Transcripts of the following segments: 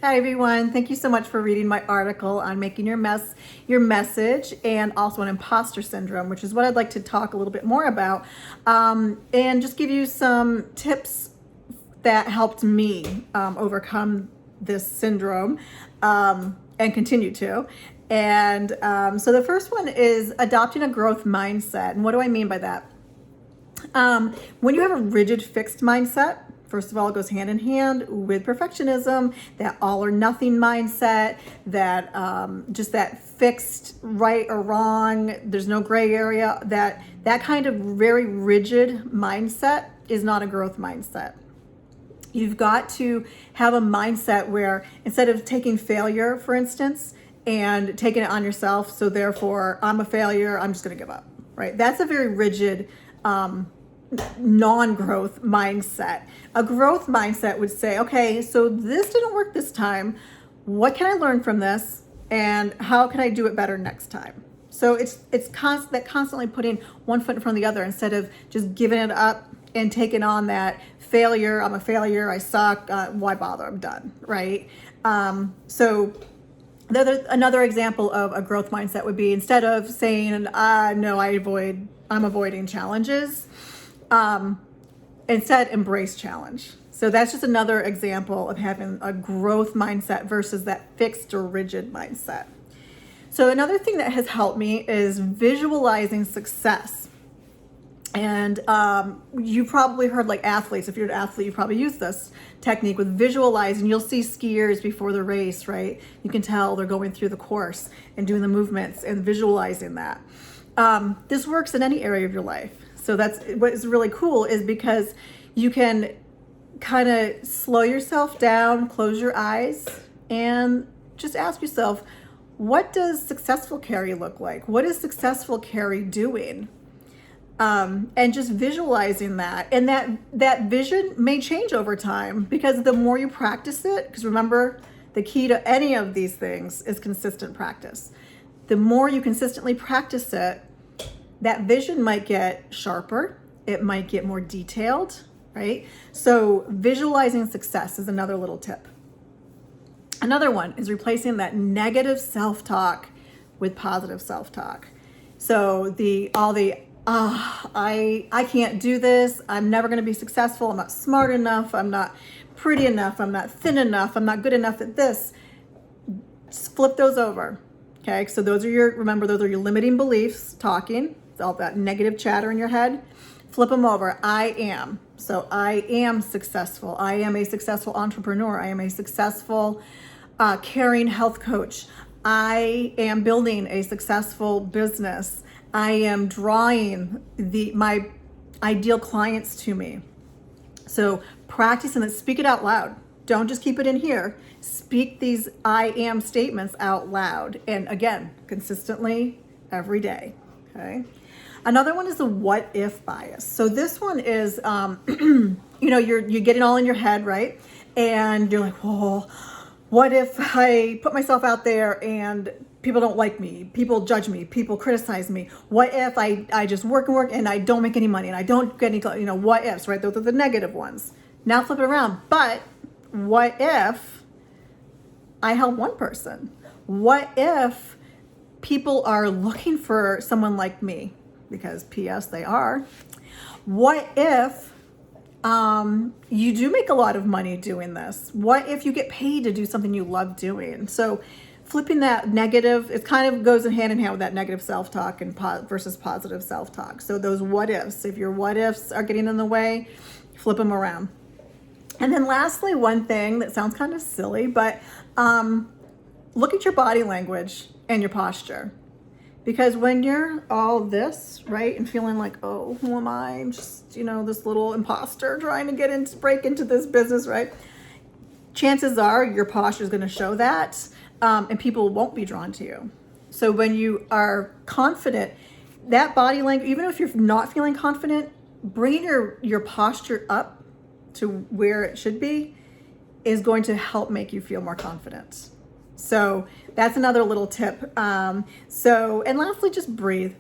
Hi everyone, thank you so much for reading my article on making your message, and also on imposter syndrome, which is what I'd like to talk a little bit more about, and just give you some tips that helped me overcome this syndrome and continue to. And so the first one is adopting a growth mindset. And what do I mean by that? When you have a rigid, fixed mindset, first of all, it goes hand in hand with perfectionism, that all or nothing mindset, that just that fixed right or wrong, there's no gray area, that kind of very rigid mindset is not a growth mindset. You've got to have a mindset where instead of taking failure, for instance, and taking it on yourself, so therefore I'm a failure, I'm just going to give up, right? That's a very rigid non-growth mindset. A growth mindset would say, okay, so this didn't work this time. What can I learn from this? And how can I do it better next time? So it's constantly putting one foot in front of the other instead of just giving it up and taking on that failure. I'm a failure. I suck. Why bother? I'm done. Right? So another example of a growth mindset would be, instead of saying, no, I'm avoiding challenges, instead embrace challenge. So that's just another example of having a growth mindset versus that fixed or rigid mindset. So another thing that has helped me is visualizing success. And you probably heard, like, athletes, if you're an athlete, you probably use this technique with visualizing. You'll see skiers before the race, right? You can tell they're going through the course and doing the movements and visualizing that. This works in any area of your life. So that's what is really cool, is because you can kind of slow yourself down, close your eyes, and just ask yourself, what does successful Carrie look like? What is successful Carrie doing? And just visualizing that. And that vision may change over time, because the more you practice it, because remember, the key to any of these things is consistent practice. The more you consistently practice it, that vision might get sharper, it might get more detailed, right? So visualizing success is another little tip. Another one is replacing that negative self-talk with positive self-talk. So I can't do this, I'm never gonna be successful, I'm not smart enough, I'm not pretty enough, I'm not thin enough, I'm not good enough at this. Just flip those over, okay? So those are your limiting beliefs talking. All that negative chatter in your head, flip them over. I am. So I am successful. I am a successful entrepreneur. I am a successful caring health coach. I am building a successful business. I am drawing my ideal clients to me. So practice and then speak it out loud. Don't just keep it in here. Speak these I am statements out loud. And again, consistently every day. Okay. Another one is the what if bias. So this one is, you're getting all in your head, right? And you're like, well, what if I put myself out there and people don't like me, people judge me, people criticize me? What if I just work and work and I don't make any money and I don't get any, what ifs, right? Those are the negative ones. Now flip it around. But what if I help one person? What if people are looking for someone like me? Because P.S. they are. What if you do make a lot of money doing this? What if you get paid to do something you love doing? So flipping that negative, it kind of goes hand in hand with that negative self-talk and versus positive self-talk. So those what ifs, if your what ifs are getting in the way, flip them around. And then lastly, one thing that sounds kind of silly, but look at your body language and your posture. Because when you're all this, right, and feeling like, oh, who am I? I'm just, this little imposter trying to break into this business, right? Chances are your posture is going to show that, and people won't be drawn to you. So when you are confident, that body language, even if you're not feeling confident, bringing your posture up to where it should be is going to help make you feel more confident. So that's another little tip. And lastly, just breathe.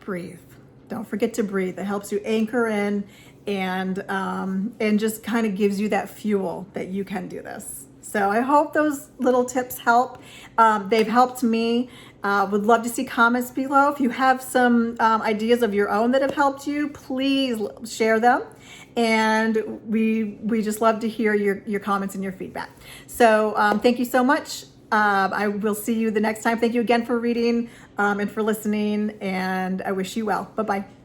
Breathe. Don't forget to breathe. It helps you anchor in and just kind of gives you that fuel that you can do this. So I hope those little tips help. They've helped me. Would love to see comments below. If you have some ideas of your own that have helped you, please share them. And we just love to hear your comments and your feedback. So thank you so much. I will see you the next time. Thank you again for reading and for listening, and I wish you well. Bye-bye.